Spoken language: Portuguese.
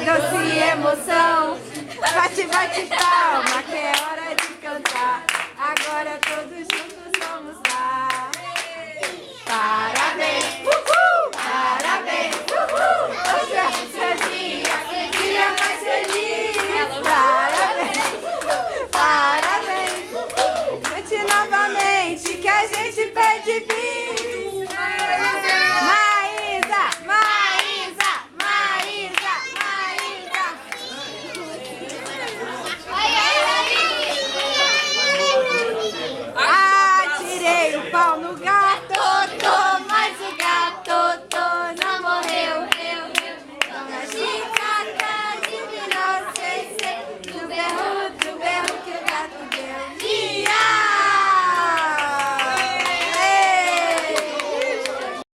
doce emoção. Bate, bate palma, que é hora de cantar. Agora todos juntos vamos lá. Parabéns, parabéns, hoje é seu dia, que dia mais feliz. Parabéns, parabéns, cante novamente que a gente pede bis. Maísa, Maísa, Maísa, Maísa. Atirei o pau no gato.